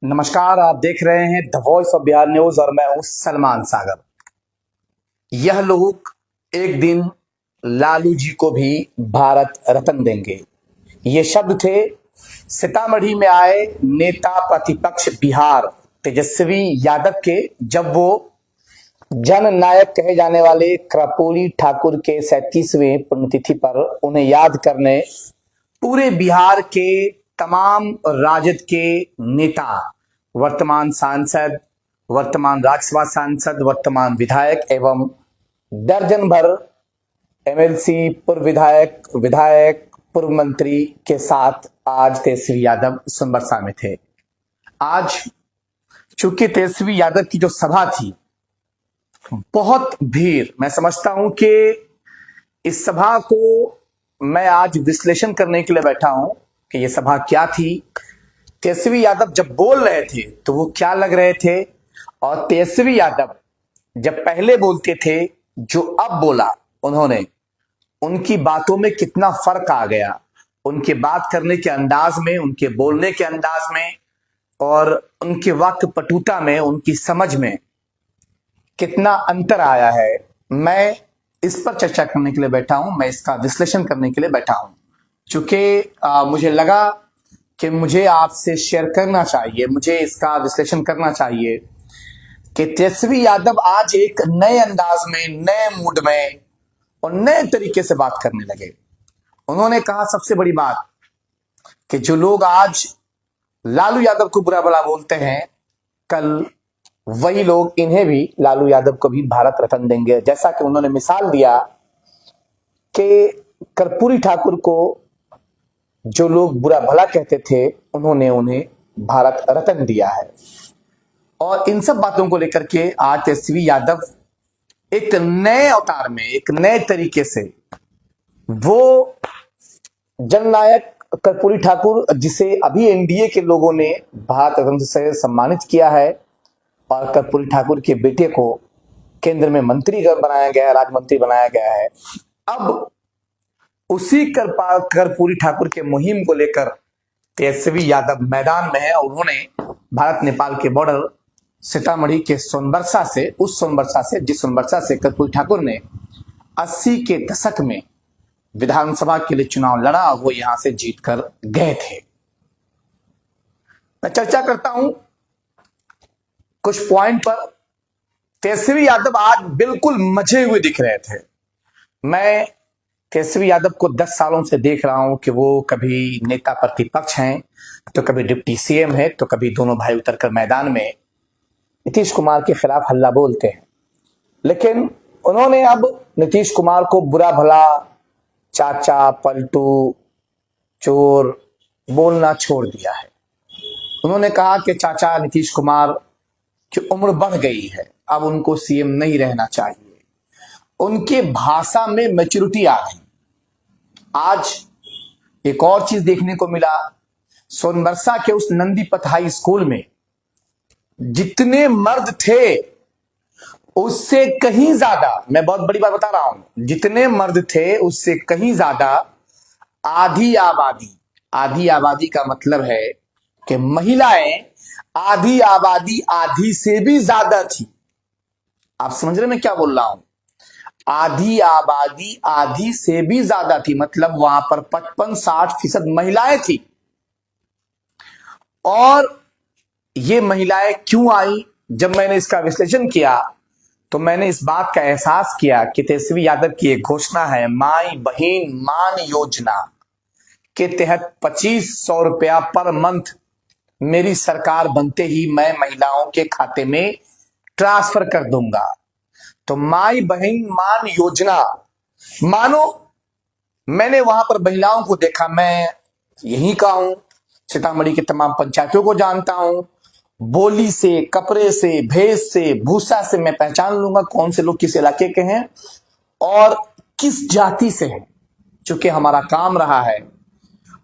नमस्कार। आप देख रहे हैं the voice of Bihar news और मैं हूं सलमान सागर। यह लोग एक दिन लालू जी को भी भारत रत्न देंगे, ये शब्द थे सीतामढ़ी में आए नेता प्रतिपक्ष बिहार तेजस्वी यादव के, जब वो जननायक कहे जाने वाले कर्पूरी ठाकुर के 37वें पुण्यतिथि पर उन्हें याद करने पूरे बिहार के तमाम राजद के नेता, वर्तमान सांसद, वर्तमान राज्यसभा सांसद, वर्तमान विधायक एवं दर्जन भर एमएलसी, पूर्व विधायक, पूर्व मंत्री के साथ आज तेजस्वी यादव सोनबरसा में थे। आज चूंकि तेजस्वी यादव की जो सभा थी, बहुत भीड़, मैं समझता हूं कि इस सभा को मैं आज विश्लेषण करने के लिए बैठा हूं कि यह सभा क्या थी, तेजस्वी यादव जब बोल रहे थे तो वो क्या लग रहे थे, और तेजस्वी यादव जब पहले बोलते थे जो अब बोला उन्होंने, उनकी बातों में कितना फर्क आ गया, उनके बात करने के अंदाज में, उनके बोलने के अंदाज में और उनके वाक्य पटुता में, उनकी समझ में कितना अंतर आया है। मैं इस पर चर्चा करने के लिए बैठा हूं, मैं इसका विश्लेषण करने के लिए बैठा हूं, चूंकि मुझे लगा कि मुझे आपसे शेयर करना चाहिए, मुझे इसका विश्लेषण करना चाहिए कि तेजस्वी यादव आज एक नए अंदाज में, नए मूड में और नए तरीके से बात करने लगे। उन्होंने कहा सबसे बड़ी बात कि जो लोग आज लालू यादव को बुरा भला बोलते हैं, कल वही लोग इन्हें भी, लालू यादव को भी भारत रत्न देंगे। जैसा कि उन्होंने मिसाल दिया कि कर्पूरी ठाकुर को जो लोग बुरा भला कहते थे, उन्होंने उन्हें भारत रत्न दिया है। और इन सब बातों को लेकर के आज तेजस्वी यादव एक नए अवतार में, एक नए तरीके से, वो जननायक कर्पूरी ठाकुर, जिसे अभी एनडीए के लोगों ने भारत रत्न से सम्मानित किया है और कर्पूरी ठाकुर के बेटे को केंद्र में मंत्री बनाया गया है, राज्य मंत्री बनाया गया है, अब उसी कर्पूरी ठाकुर के मुहिम को लेकर तेजस्वी यादव मैदान में है। और उन्होंने भारत नेपाल के बॉर्डर सीतामढ़ी के सोनबरसा से, उस सोनबरसा से, जिस सोनबरसा से कर्पूरी ठाकुर ने 80 के दशक में विधानसभा के लिए चुनाव लड़ा, वो यहां से जीतकर गए थे। मैं चर्चा करता हूं कुछ पॉइंट पर। तेजस्वी यादव आज बिल्कुल मजे हुए दिख रहे थे। मैं तेजस्वी यादव को 10 सालों से देख रहा हूं कि वो कभी नेता प्रतिपक्ष हैं, तो कभी डिप्टी सीएम है, तो कभी दोनों भाई उतरकर मैदान में नीतीश कुमार के खिलाफ हल्ला बोलते हैं। लेकिन उन्होंने अब नीतीश कुमार को बुरा भला, चाचा, पलटू, चोर बोलना छोड़ दिया है। उन्होंने कहा कि चाचा नीतीश कुमार की उम्र बढ़ गई है, अब उनको सीएम नहीं रहना चाहिए। उनके भाषा में मैच्योरिटी आ गई। आज एक और चीज देखने को मिला, सोनबरसा के उस नंदीपथ हाई स्कूल में जितने मर्द थे उससे कहीं ज्यादा, मैं बहुत बड़ी बात बता रहा हूं, जितने मर्द थे उससे कहीं ज्यादा आधी आबादी, आधी आबादी का मतलब है कि महिलाएं आधी आबादी आधी से भी ज्यादा थी। आप समझ रहे मैं क्या बोल रहा हूं? आधी आबादी आधी से भी ज्यादा थी, मतलब वहां पर 55-60% महिलाएं थी। और ये महिलाएं क्यों आई? जब मैंने इसका विश्लेषण किया तो मैंने इस बात का एहसास किया कि तेजस्वी यादव की एक घोषणा है, माई बहन मान योजना के तहत 2500 रुपया पर मंथ मेरी सरकार बनते ही मैं महिलाओं के खाते में ट्रांसफर कर दूंगा। तो माई बहन मान योजना, मानो मैंने वहां पर महिलाओं को देखा, मैं यहीं का हूं, सीतामढ़ी के तमाम पंचायतों को जानता हूं, बोली से, कपड़े से, भेष से, भूसा से मैं पहचान लूंगा कौन से लोग किस इलाके के हैं और किस जाति से हैं, चूंकि हमारा काम रहा है।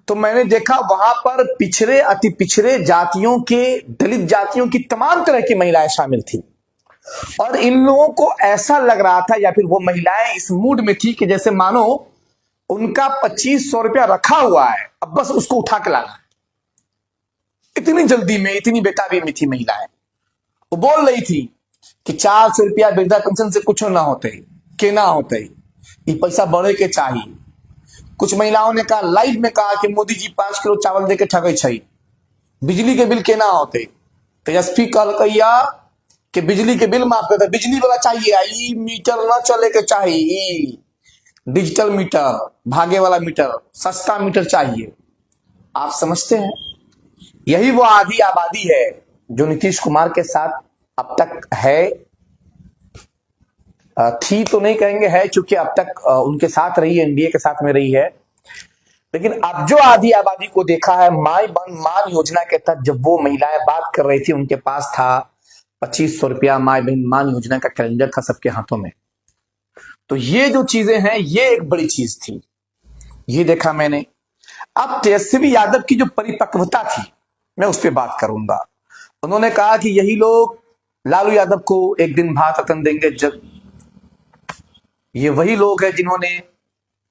तो मैंने देखा वहां पर पिछड़े, अति पिछड़े जातियों के, दलित जातियों की तमाम तरह की महिलाएं शामिल थी। और इन लोगों को ऐसा लग रहा था, या फिर वो महिलाएं इस मूड में थी कि जैसे मानो उनका 2500 रुपया रखा हुआ है, अब बस उसको उठा के लाना है। इतनी जल्दी में इतनी बेताबी में थी महिलाएं। वो बोल रही थी कि 400 रुपया वृद्धा पेंशन से कुछ ना होते, के ना होते, ये पैसा बढ़े के चाहिए। कुछ महिलाओं ने कहा, लाइव में कहा कि मोदी जी 5 किलो चावल दे के ठगे छै, बिजली के बिल के ना होते। तेजस्वी कल कहिया कि बिजली के बिल माफ करते, बिजली वाला चाहिए, ई मीटर ना चले के चाहिए, डिजिटल मीटर, भागे वाला मीटर, सस्ता मीटर चाहिए। आप समझते हैं, यही वो आधी आबादी है जो नीतीश कुमार के साथ अब तक है। थी तो नहीं कहेंगे, है, चूंकि अब तक उनके साथ रही है, एनडीए के साथ में रही है। लेकिन अब जो आधी आबादी को देखा है, माई बन मान योजना के तहत जब वो महिलाएं बात कर रही थी, उनके पास था 2500 रुपया माई बहन मान योजना का कैलेंडर था सबके हाथों में। तो ये जो चीजें हैं, ये एक बड़ी चीज थी, ये देखा मैंने। अब तेजस्वी यादव की जो परिपक्वता थी, मैं उस पर बात करूंगा। उन्होंने कहा कि यही लोग लालू यादव को एक दिन भारत रत्न देंगे, जब ये वही लोग हैं जिन्होंने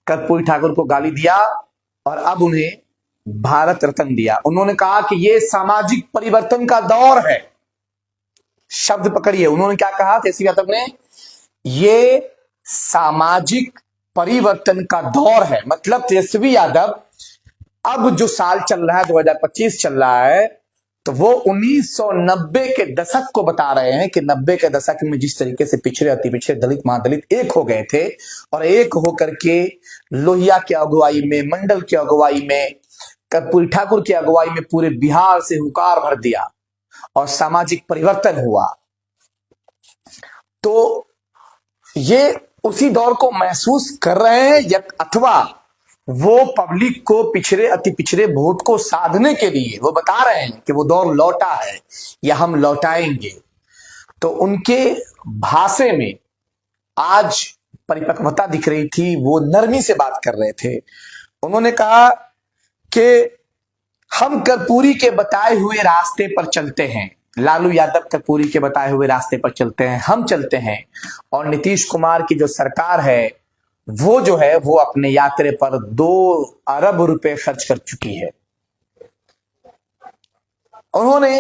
कर्पूरी ठाकुर को गाली दिया और अब उन्हें भारत रत्न दिया। उन्होंने कहा कि ये सामाजिक परिवर्तन का दौर है। शब्द पकड़िए, उन्होंने क्या कहा तेजस्वी यादव ने, ये सामाजिक परिवर्तन का दौर है। मतलब तेजस्वी यादव अब जो साल चल रहा है, 2025 चल रहा है, तो वो 1990 के दशक को बता रहे हैं कि 90 के दशक में जिस तरीके से पिछड़े, अति पिछड़े, दलित, महादलित एक हो गए थे और एक होकर के लोहिया की अगुवाई में, मंडल की अगुवाई में, कर्पूरी ठाकुर की अगुवाई में पूरे बिहार से हुंकार भर दिया और सामाजिक परिवर्तन हुआ। तो ये उसी दौर को महसूस कर रहे हैं, या अथवा वो पब्लिक को पिछड़े, अति पिछड़े वोट को साधने के लिए वो बता रहे हैं कि वो दौर लौटा है या हम लौटाएंगे। तो उनके भाषे में आज परिपक्वता दिख रही थी, वो नरमी से बात कर रहे थे। उन्होंने कहा कि हम कर्पूरी के बताए हुए रास्ते पर चलते हैं, लालू यादव कर्पूरी के बताए हुए रास्ते पर चलते हैं, हम चलते हैं, और नीतीश कुमार की जो सरकार है वो जो है वो अपने यात्रे पर 2 अरब रुपए खर्च कर चुकी है। उन्होंने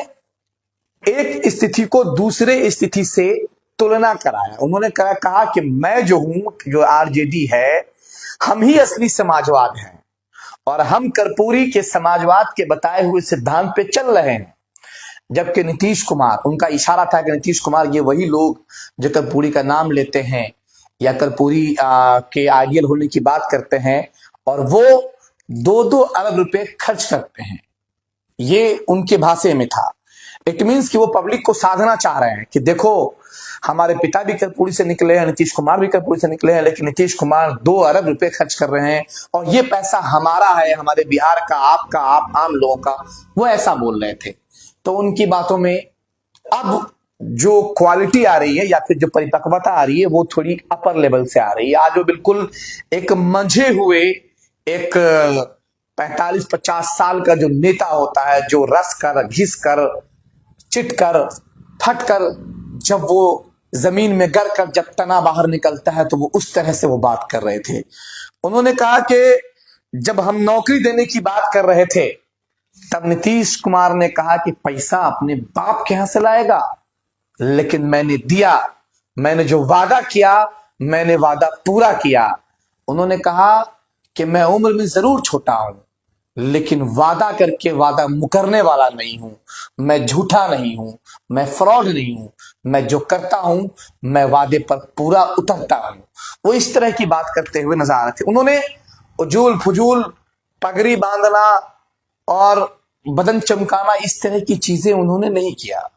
एक स्थिति को दूसरे स्थिति से तुलना कराया। उन्होंने कहा कि मैं जो हूं, जो आरजेडी है, हम ही असली समाजवाद हैं और हम कर्पूरी के समाजवाद के बताए हुए सिद्धांत पे चल रहे हैं। जबकि नीतीश कुमार, उनका इशारा था कि नीतीश कुमार ये वही लोग जो कर्पूरी का नाम लेते हैं या कर्पूरी के आइडियल होने की बात करते हैं और वो 2-2 अरब रुपए खर्च करते हैं, ये उनके भाषे में था। इट मीन्स कि वो पब्लिक को साधना चाह रहे हैं कि देखो, हमारे पिता भी कर्पूरी से निकले हैं, नीतीश कुमार भी कर्पूरी से निकले हैं, लेकिन नीतीश कुमार 2 अरब रुपए खर्च कर रहे हैं और ये पैसा हमारा है, हमारे बिहार का, आपका, आप आम लोगों का। वो ऐसा बोल रहे थे। तो उनकी बातों में अब जो क्वालिटी आ रही है या फिर जो परिपक्वता आ रही है वो थोड़ी अपर लेवल से आ रही है। आज वो बिल्कुल एक मंझे हुए, एक 45-50 साल का जो नेता होता है, जो रस कर, घिस कर, चिट कर, फट कर, जब वो जमीन में गर कर जब तना बाहर निकलता है, तो वो उस तरह से वो बात कर रहे थे। उन्होंने कहा कि जब हम नौकरी देने की बात कर रहे थे, तब नीतीश कुमार ने कहा कि पैसा अपने बाप के यहां से लाएगा, लेकिन मैंने दिया, मैंने जो वादा किया, मैंने वादा पूरा किया। उन्होंने कहा कि मैं उम्र में जरूर छोटा हूं, लेकिन वादा करके वादा मुकरने वाला नहीं हूं, मैं झूठा नहीं हूं, मैं फ्रॉड नहीं हूं, मैं जो करता हूं मैं वादे पर पूरा उतरता हूं। वो इस तरह की बात करते हुए नजर आ रहे थे। उन्होंने उजूल फुजूल, पगड़ी बांधना और बदन चमकाना, इस तरह की चीजें उन्होंने नहीं किया।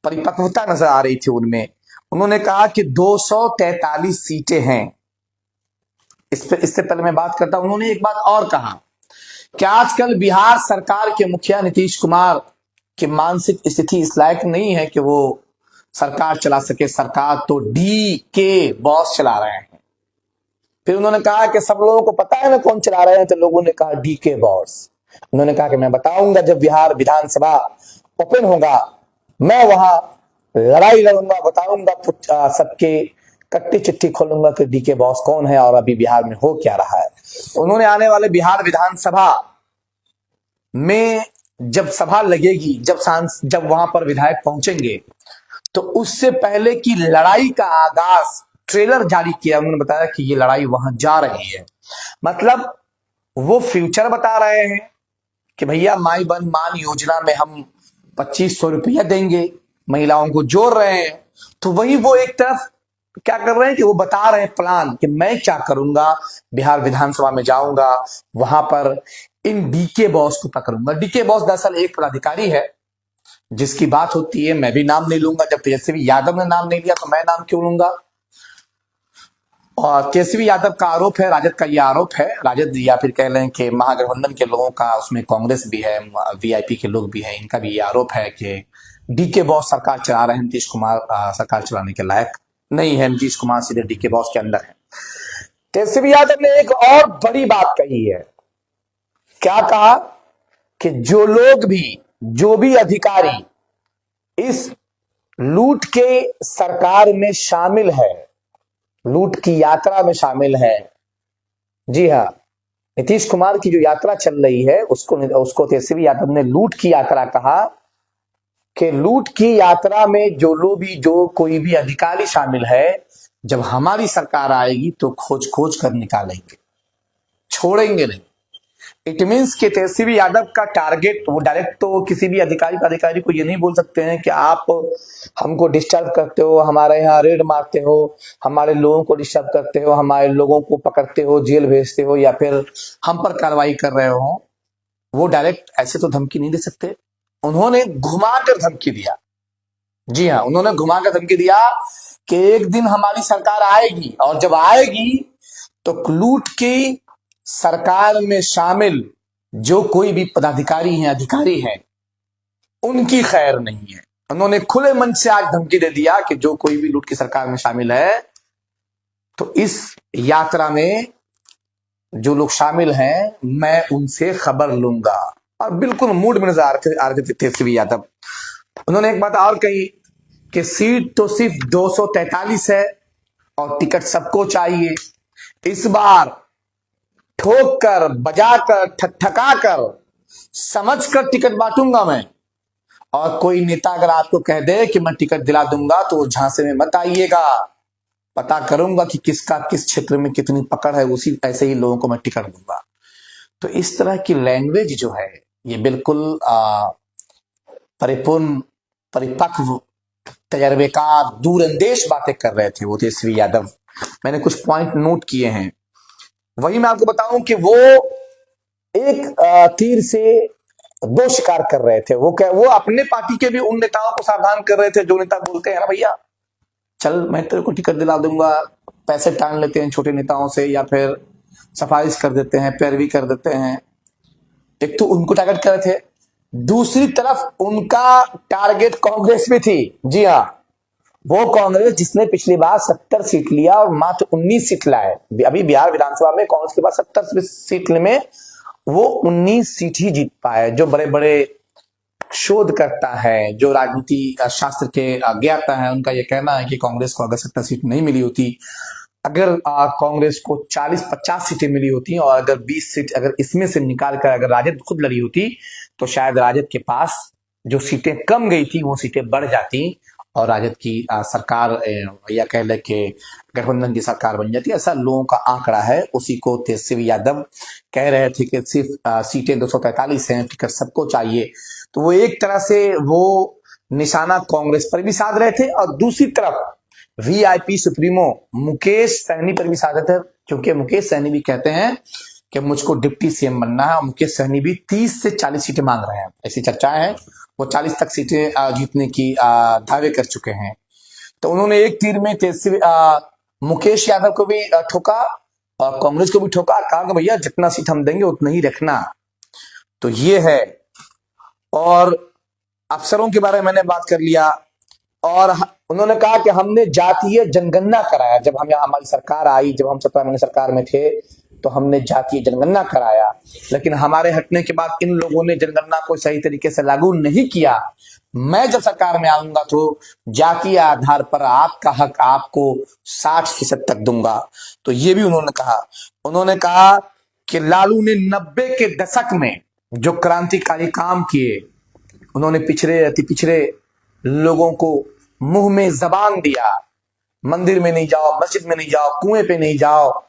परिपक्वता नजर आ रही थी उनमें। उन्होंने कहा कि 243 सीटें हैं। इससे पहले मैं बात करता हूं, उन्होंने एक बात और कहा कि आजकल बिहार सरकार के मुखिया नीतीश कुमार की मानसिक स्थिति इस लायक नहीं है कि वो सरकार चला सके, सरकार तो डी के बॉस चला रहे हैं। फिर उन्होंने कहा कि सब लोगों को पता है ना कौन चला रहे हैं, तो लोगों ने कहा डी के बॉस। उन्होंने कहा कि मैं बताऊंगा जब बिहार विधानसभा ओपन होगा, मैं वहां लड़ाई लड़ूंगा, बताऊंगा, सबके कट्टी चिट्ठी खोलूंगा कि डी के बॉस कौन है और अभी बिहार में हो क्या रहा है। उन्होंने आने वाले बिहार विधानसभा में जब सभा लगेगी, जब वहां पर विधायक पहुंचेंगे, तो उससे पहले की लड़ाई का आगाज ट्रेलर जारी किया। उन्होंने बताया कि ये लड़ाई वहां जा रही है। मतलब वो फ्यूचर बता रहे हैं कि भैया माई बन मान योजना में हम 2500 रुपया देंगे, महिलाओं को जोड़ रहे हैं। तो वही वो एक तरफ क्या कर रहे हैं कि वो बता रहे हैं प्लान कि मैं क्या करूंगा, बिहार विधानसभा में जाऊंगा, वहां पर इन डीके बॉस को पकड़ूंगा। डीके बॉस दरअसल एक पदाधिकारी है जिसकी बात होती है, मैं भी नाम नहीं लूंगा। जब तेजस्वी यादव ने नाम नहीं लिया तो मैं नाम क्यों लूंगा। और तेजस्वी यादव का आरोप है, राजद का ये आरोप है, राजद या फिर कह लें कि महागठबंधन के लोगों का, उसमें कांग्रेस भी है, वीआईपी के लोग भी हैं, इनका भी ये आरोप है कि डीके बॉस सरकार चला रहे हैं। नीतीश कुमार सरकार चलाने के लायक नहीं है, नीतीश कुमार सीधे डीके बॉस के अंदर है। तेजस्वी यादव ने एक और बड़ी बात कही है। क्या कहा कि जो भी अधिकारी इस लूट के सरकार में शामिल है, लूट की यात्रा में शामिल है, जी हां, नीतीश कुमार की जो यात्रा चल रही है उसको तेजस्वी यादव ने लूट की यात्रा कहा कि लूट की यात्रा में जो कोई भी अधिकारी शामिल है, जब हमारी सरकार आएगी तो खोज खोज कर निकालेंगे, छोड़ेंगे नहीं। इट मीन्स कि तेजस्वी यादव का टारगेट, वो डायरेक्ट तो किसी भी अधिकारी को ये नहीं बोल सकते हैं कि आप हमको डिस्टर्ब करते हो, हमारे यहाँ रेड मारते हो, हमारे लोगों को डिस्टर्ब करते हो, हमारे लोगों को पकड़ते हो, जेल भेजते हो, या फिर हम पर कार्रवाई कर रहे हो। वो डायरेक्ट ऐसे तो धमकी नहीं दे सकते। उन्होंने घुमाकर धमकी दिया। जी हाँ, उन्होंने घुमाकर धमकी दिया कि एक दिन हमारी सरकार आएगी, और जब आएगी तो लूट की सरकार में शामिल जो कोई भी पदाधिकारी हैं, अधिकारी हैं, उनकी खैर नहीं है। उन्होंने खुले मन से आज धमकी दे दिया कि जो कोई भी लूट की सरकार में शामिल है, तो इस यात्रा में जो लोग शामिल हैं, मैं उनसे खबर लूंगा। और बिल्कुल मूड में नजर आ रहे थे तेजस्वी यादव। उन्होंने एक बात और कही कि सीट तो सिर्फ 243 है और टिकट सबको चाहिए। इस बार ठोक कर, बजाकर, ठकठका समझ कर टिकट बांटूंगा मैं। और कोई नेता अगर आपको कह दे कि मैं टिकट दिला दूंगा तो झांसे में मत आइएगा, पता करूंगा कि किसका किस क्षेत्र में कितनी पकड़ है, उसी ऐसे ही लोगों को मैं टिकट दूंगा। तो इस तरह की लैंग्वेज जो है, ये बिल्कुल परिपूर्ण, परिपक्व, तजर्बेकार, दूरंदेश बातें कर रहे थे वो तेजस्वी यादव। मैंने कुछ पॉइंट नोट किए हैं। वही मैं आपको बताऊं कि वो एक तीर से दो शिकार कर रहे थे। वो अपने पार्टी के भी उन नेताओं को सावधान कर रहे थे जो नेता बोलते हैं ना, भैया चल मैं तेरे को टिकट दिला दूंगा, पैसे टांग लेते हैं छोटे नेताओं से, या फिर सिफारिश कर देते हैं, पैरवी कर देते हैं। एक तो उनको टारगेट कर रहे थे, दूसरी तरफ उनका टारगेट कांग्रेस भी थी। जी हाँ, वो कांग्रेस जिसने पिछली बार 70 सीट लिया और मात्र 19 सीट लाए। अभी बिहार विधानसभा में कांग्रेस के पास 70 सीट में वो 19 सीट ही जीत पाए। जो बड़े बड़े शोधकर्ता है, जो राजनीति शास्त्र के ज्ञाता है, उनका यह कहना है कि कांग्रेस को अगर 70 सीट नहीं मिली होती, अगर कांग्रेस को 40-50 सीटें मिली होती और अगर 20 सीट अगर इसमें से निकाल कर अगर राजद खुद लड़ी होती, तो शायद राजद के पास जो सीटें कम गई थी वो सीटें बढ़ जाती और राजद की सरकार, या कह ले कि गठबंधन की सरकार बन जाती। ऐसा लोगों का आंकड़ा है। उसी को तेजस्वी यादव कह रहे थे कि सिर्फ सीटें 243 हैं, टिकट सबको चाहिए। तो वो एक तरह से वो निशाना कांग्रेस पर भी साध रहे थे, और दूसरी तरफ वीआईपी सुप्रीमो मुकेश सहनी पर भी साध रहे थे, क्योंकि मुकेश सहनी भी कहते हैं कि मुझको डिप्टी सीएम बनना है, और मुकेश सहनी भी 30 से 40 सीटें मांग रहे हैं। ऐसी चर्चाएं हैं, वो 40 तक सीटें जीतने की दावे कर चुके हैं। तो उन्होंने एक तीर में तेजस्वी मुकेश यादव को भी ठोका और कांग्रेस को भी ठोका, कहा कि भैया जितना सीट हम देंगे उतना ही रखना। तो ये है। और अफसरों के बारे में मैंने बात कर लिया, और उन्होंने कहा कि हमने जातीय जनगणना कराया। जब हमारी सरकार आई, जब हम 17 महीने सरकार में थे, तो हमने जातीय जनगणना कराया, लेकिन हमारे हटने के बाद इन लोगों ने जनगणना को सही तरीके से लागू नहीं किया। मैं जब सरकार में आऊंगा तो जातीय आधार पर आपका हक आपको 60% तक दूंगा। तो ये भी उन्होंने कहा। उन्होंने कहा कि लालू ने 90 के दशक में जो क्रांतिकारी काम किए, उन्होंने पिछड़े अति पिछड़े लोगों को मुंह में जबान दिया, मंदिर में नहीं जाओ, मस्जिद में नहीं जाओ, कुएं पे नहीं जाओ,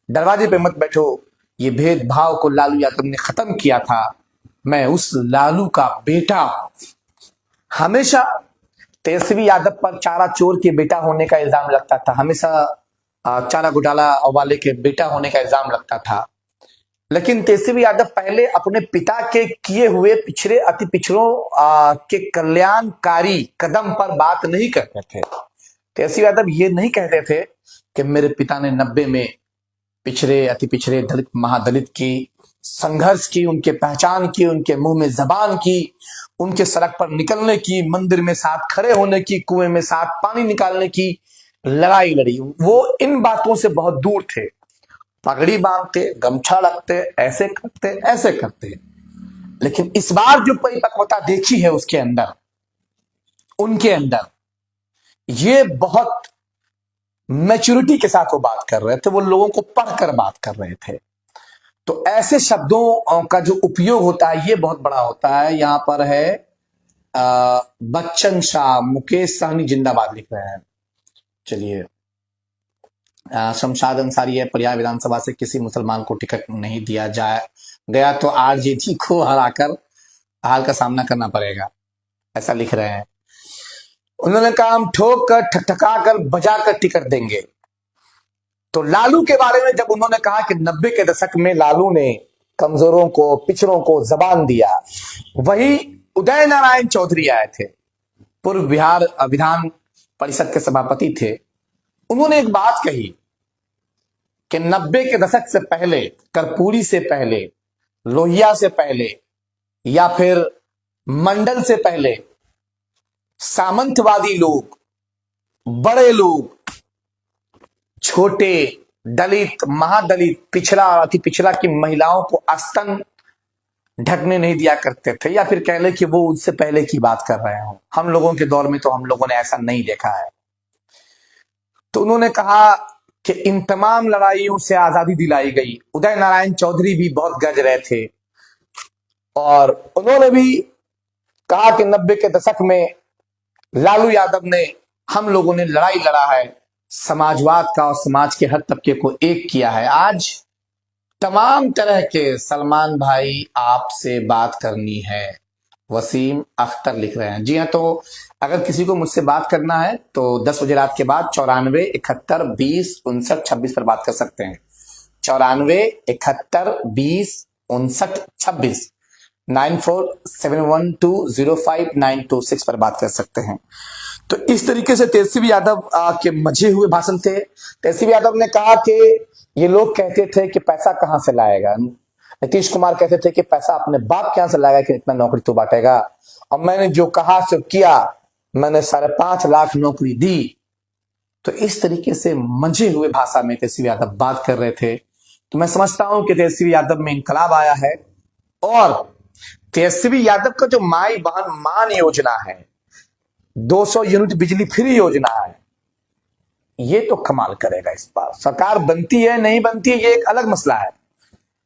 दरवाजे पे मत बैठो, ये भेदभाव को लालू यादव ने खत्म किया था। मैं उस लालू का बेटा हूं। हमेशा तेजस्वी यादव पर चारा चोर के बेटा होने का इल्जाम लगता था, हमेशा चारा घोटाला वाले के बेटा होने का इल्जाम लगता था। लेकिन तेजस्वी यादव पहले अपने पिता के किए हुए पिछड़े अति पिछड़ों के कल्याणकारी कदम पर बात नहीं करते थे। तेजस्वी यादव ये नहीं कहते थे कि मेरे पिता ने 90 में पिछड़े अति पिछड़े दलित महादलित की संघर्ष की, उनके पहचान की, उनके मुंह में जबान की, उनके सड़क पर निकलने की, मंदिर में साथ खड़े होने की, कुएं में साथ पानी निकालने की लड़ाई लड़ी। वो इन बातों से बहुत दूर थे। पगड़ी बांधते, गमछा रखते, ऐसे करते, ऐसे करते। लेकिन इस बार जो परिपक्वता देखी है उसके अंदर, उनके अंदर, ये बहुत मैच्योरिटी के साथ वो बात कर रहे थे, वो लोगों को पढ़कर बात कर रहे थे। तो ऐसे शब्दों का जो उपयोग होता है ये बहुत बड़ा होता है। यहां पर है बच्चन शाह, मुकेश सहनी जिंदाबाद लिख रहे हैं। चलिए, शमशाद अंसारी है, परियार विधानसभा से किसी मुसलमान को टिकट नहीं दिया जाए गया तो आरजेडी को हराकर हाल का सामना करना पड़ेगा, ऐसा लिख रहे हैं। उन्होंने कहा हम ठोक कर ठकठका कर बजा कर टिकट देंगे। तो लालू के बारे में जब उन्होंने कहा कि 90 के दशक में लालू ने कमजोरों को, पिछड़ों को जबान दिया, वही उदय नारायण चौधरी आए थे, पूर्व बिहार विधान परिषद के सभापति थे। उन्होंने एक बात कही कि 90 के दशक से पहले, कर्पूरी से पहले, लोहिया से पहले या फिर मंडल से पहले सामंतवादी लोग, बड़े लोग, छोटे दलित, महादलित, पिछड़ा, अति पिछड़ा की महिलाओं को आस्तन ढकने नहीं दिया करते थे, या फिर कह ले कि वो उससे पहले की बात कर रहे हो। हम लोगों के दौर में तो हम लोगों ने ऐसा नहीं देखा है। तो उन्होंने कहा कि इन तमाम लड़ाइयों से आजादी दिलाई गई। उदय नारायण चौधरी भी बहुत गरज रहे थे और उन्होंने भी कहा कि 90 के दशक में लालू यादव ने, हम लोगों ने लड़ाई लड़ा है, समाजवाद का और समाज के हर तबके को एक किया है। आज तमाम तरह के, सलमान भाई आपसे बात करनी है, वसीम अख्तर लिख रहे हैं। जी हाँ, तो अगर किसी को मुझसे बात करना है तो 10 बजे रात के बाद 94 71 20 59 26 पर बात कर सकते हैं। 94 71 20 59 26 9471205926 पर बात कर सकते हैं। तो इस तरीके से तेजस्वी यादव के मजे हुए भाषण थे। तेजस्वी यादव ने कहा कि ये लोग कहते थे कि पैसा कहां से लाएगा, नीतीश कुमार कहते थे कि पैसा अपने बाप के यहां से लाएगा कि इतना नौकरी तो बांटेगा, और मैंने जो कहा सो किया, मैंने 5.5 लाख नौकरी दी। तो इस तरीके से मंझे हुए भाषा में तेजस्वी यादव बात कर रहे थे। तो मैं समझता हूं कि तेजस्वी यादव में इंकलाब आया है। और तेजस्वी यादव का जो माई बहन मान योजना है, 200 यूनिट बिजली फ्री योजना है, ये तो कमाल करेगा। इस बार सरकार बनती है नहीं बनती है ये एक अलग मसला है,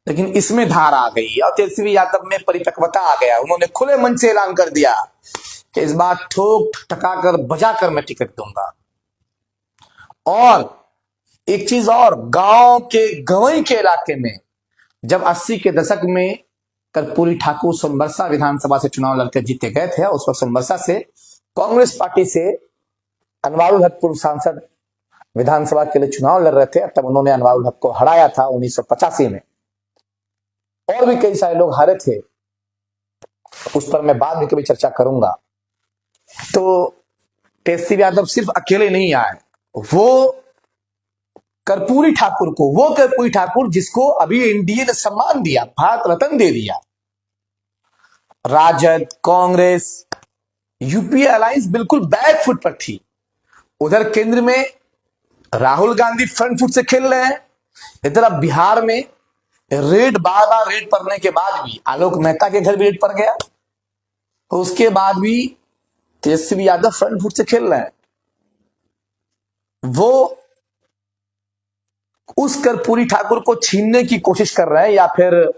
लेकिन इसमें धार आ गई और तेजस्वी यादव में परिपक्वता आ गया। उन्होंने खुले मन से ऐलान कर दिया कि इस बार ठोक ठकाकर बजाकर मैं टिकट दूंगा। और एक चीज और, गांव के, गवई के इलाके में जब 80 के दशक में कर्पूरी ठाकुर सोनबरसा विधानसभा से चुनाव लड़कर जीते गए थे, उस वक्त सोनबरसा से कांग्रेस पार्टी से अनवारुल हक पूर्व सांसद विधानसभा के लिए चुनाव लड़ रहे थे। तब उन्होंने अनवारुल हक को हराया था 1985 में। और भी कई सारे लोग हारे थे, उस पर मैं बाद में कभी चर्चा करूंगा। तो तेजस्वी यादव सिर्फ अकेले नहीं आए, वो कर्पूरी ठाकुर को, वो कर्पूरी ठाकुर जिसको अभी एनडीए ने सम्मान दिया, भारत रत्न दे दिया। राजद, कांग्रेस, यूपीए अलायंस बिल्कुल बैक फुट पर थी। उधर केंद्र में राहुल गांधी फ्रंट फुट से खेल रहे हैं, इधर अब बिहार में रेड, बार बार रेड पड़ने के बाद भी, आलोक मेहता के घर भी रेड पड़ गया, तो उसके बाद भी तेजस्वी यादव फ्रंट फुट से खेल रहे हैं। वो उस कर्पूरी ठाकुर को छीनने की कोशिश कर रहे हैं, या फिर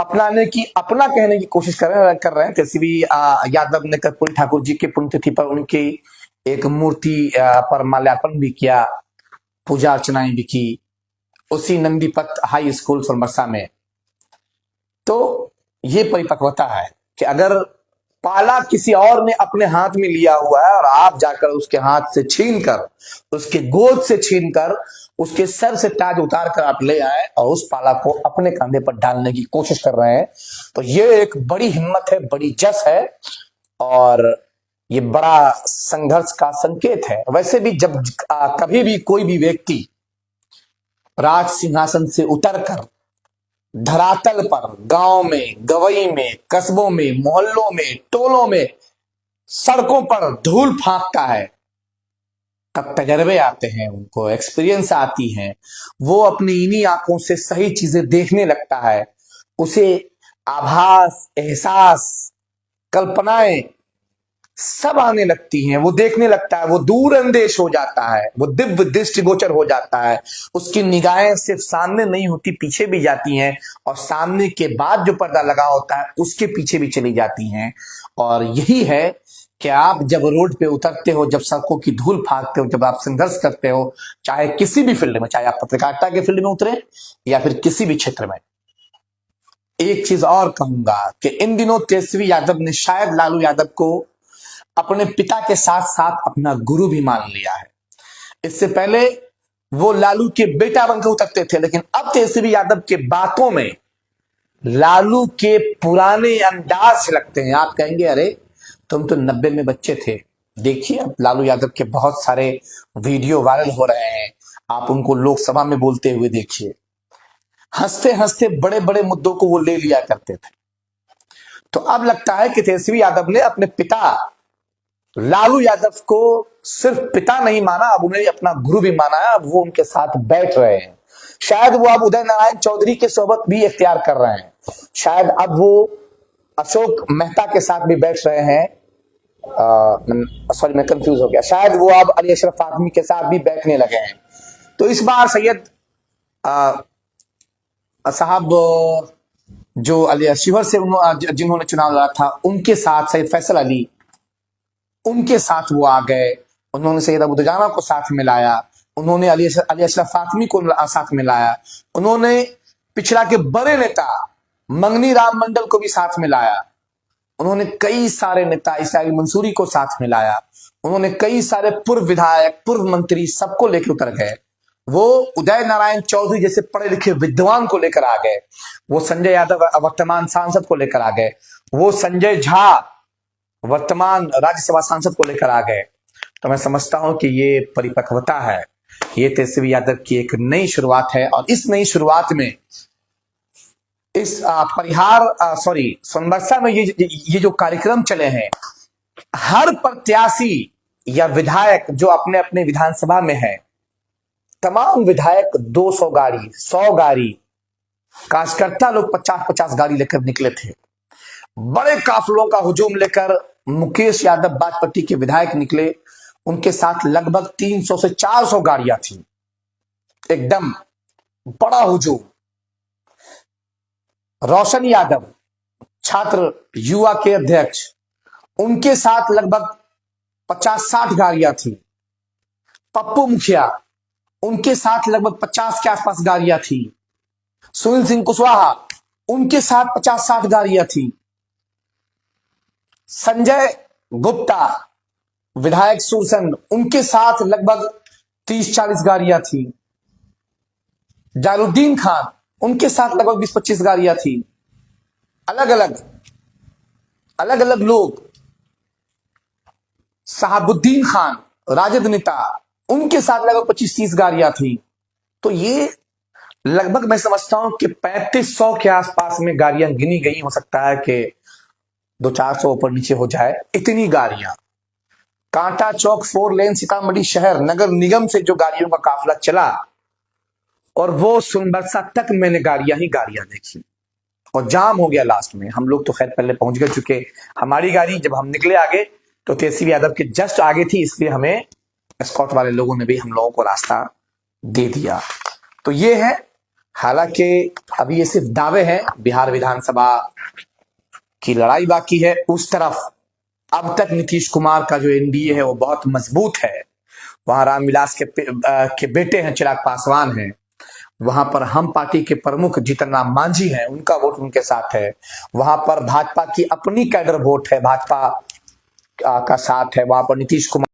अपनाने की, अपना कहने की कोशिश कर रहे हैं। तेजस्वी यादव ने कर्पूरी ठाकुर जी की पुण्यतिथि पर उनकी एक मूर्ति पर माल्यार्पण भी किया, पूजा अर्चनाएं भी की, उसी नंदीपत हाई स्कूल सोनबरसा में। तो ये परिपक्वता है कि अगर पाला किसी और ने अपने हाथ में लिया हुआ है और आप जाकर उसके हाथ से छीनकर, उसके गोद से छीनकर, उसके सर से ताज उतार कर आप ले आए और उस पाला को अपने कंधे पर डालने की कोशिश कर रहे हैं, तो ये एक बड़ी हिम्मत है, बड़ी जस है और ये बड़ा संघर्ष का संकेत है। वैसे भी जब कभी भी कोई भी व्यक्ति राज सिंहासन से उतरकर धरातल पर, गांव में, गवई में, कस्बों में, मोहल्लों में, टोलों में, सड़कों पर धूल फांकता है, तब तजर्बे आते हैं, उनको एक्सपीरियंस आती है, वो अपनी इन्हीं आंखों से सही चीजें देखने लगता है, उसे आभास, एहसास, कल्पनाएं सब आने लगती हैं, वो देखने लगता है, वो दूर अंदेश हो जाता है, वो दिव्य दृष्टिगोचर हो जाता है, उसकी निगाहें सिर्फ सामने नहीं होती, पीछे भी जाती हैं और सामने के बाद जो पर्दा लगा होता है उसके पीछे भी चली जाती हैं। और यही है कि आप जब रोड पे उतरते हो, जब सड़कों की धूल फाड़ते हो, जब आप संघर्ष करते हो, चाहे किसी भी फील्ड में, चाहे आप पत्रकारिता के फील्ड में उतरे या फिर किसी भी क्षेत्र में। एक चीज और कहूंगा कि इन दिनों तेजस्वी यादव ने शायद लालू यादव को अपने पिता के साथ साथ अपना गुरु भी मान लिया है। इससे पहले वो लालू के बेटा बनकर उतरते थे, लेकिन अब तेजस्वी यादव के बातों में लालू के पुराने अंदाज लगते हैं। आप कहेंगे अरे तुम तो 90 में बच्चे थे। देखिए अब लालू यादव के बहुत सारे वीडियो वायरल हो रहे हैं, आप उनको लोकसभा में बोलते हुए देखिए, हंसते हंसते बड़े बड़े मुद्दों को वो ले लिया करते थे। तो अब लगता है कि तेजस्वी यादव ने अपने पिता लालू यादव को सिर्फ पिता नहीं माना, अब उन्हें अपना गुरु भी माना है। अब वो उनके साथ बैठ रहे हैं, शायद वो अब उदय नारायण चौधरी के सोबत भी इख्तियार कर रहे हैं, शायद अब वो अशोक मेहता के साथ भी बैठ रहे हैं, सॉरी मैं कंफ्यूज हो गया, शायद वो अब अली अशरफ आदमी के साथ भी बैठने लगे हैं। तो इस बार सैयद साहब जो अली शिवर से जिन्होंने चुनाव लड़ा था, उनके साथ सैयद फैसल अली, उनके साथ वो आ गए, उन्होंने सैयद अबू दुजाना को साथ मिलाया, उन्होंने अली अशरफ फातमी को साथ मिलाया, उन्होंने पिछड़ा के बड़े नेता मंगनी राम मंडल को भी साथ मिलाया, उन्होंने कई सारे नेता इस्माइल मंसूरी को साथ मिलाया, उन्होंने कई सारे पूर्व विधायक, पूर्व मंत्री सबको लेकर उतर गए। वो उदय नारायण चौधरी जैसे पढ़े लिखे विद्वान को लेकर आ गए, वो संजय यादव वर्तमान सांसद को लेकर आ गए, वो संजय झा वर्तमान राज्यसभा सांसद को लेकर आ गए। तो मैं समझता हूं कि ये परिपक्वता है, ये तेजस्वी यादव की एक नई शुरुआत है। और इस नई शुरुआत में इस सोनबरसा में ये जो कार्यक्रम चले हैं, हर प्रत्याशी या विधायक जो अपने अपने विधानसभा में है, तमाम विधायक 200 गाड़ी, 100 गाड़ी, कार्यकर्ता लोग 50-50 गाड़ी लेकर निकले थे। बड़े काफिलों का हुजूम लेकर मुकेश यादव बाजपट्टी के विधायक निकले, उनके साथ लगभग 300 से 400 गाड़ियां थी, एकदम बड़ा हुजूम। रोशन यादव छात्र युवा के अध्यक्ष, उनके साथ लगभग 50-60 गाड़ियां थी। पप्पू मुखिया, उनके साथ लगभग 50 के आसपास गाड़ियां थी। सुनील सिंह कुशवाहा, उनके साथ 50-60 गाड़ियां थी। संजय गुप्ता विधायक सुरसंड, उनके साथ लगभग 30-40 गाड़ियां थी। जालुद्दीन खान, उनके साथ लगभग 20-25 गाड़ियां थी। अलग अलग लोग, साहबुद्दीन खान राजद नेता, उनके साथ लगभग 25-30 गाड़ियां थी। तो ये लगभग मैं समझता हूं कि 3500 के आसपास में गाड़ियां गिनी गई। हो सकता है कि 200-400 ऊपर नीचे हो जाए, इतनी गाड़ियां। कांटा चौक 4 लेन सीतामढ़ी शहर नगर निगम से जो गाड़ियों का काफिला चला, और वो सोनबरसा तक मैंने गाड़ियां ही गाड़ियां देखी, और जाम हो गया लास्ट में। हम लोग तो खैर पहले पहुंच गए, चुके हमारी गाड़ी जब हम निकले आगे तो तेजस्वी यादव के जस्ट आगे थी, इसलिए हमें एस्कॉर्ट वाले लोगों ने भी हम लोगों को रास्ता दे दिया। तो ये है हालांकि अभी ये सिर्फ दावे हैं, बिहार विधानसभा की लड़ाई बाकी है। उस तरफ अब तक नीतीश कुमार का जो एनडीए है वो बहुत मजबूत है। वहां रामविलास के बेटे हैं, चिराग पासवान हैं। वहां पर हम पार्टी के प्रमुख जीतन राम मांझी हैं, उनका वोट उनके साथ है। वहां पर भाजपा की अपनी कैडर वोट है, भाजपा का साथ है। वहां पर नीतीश कुमार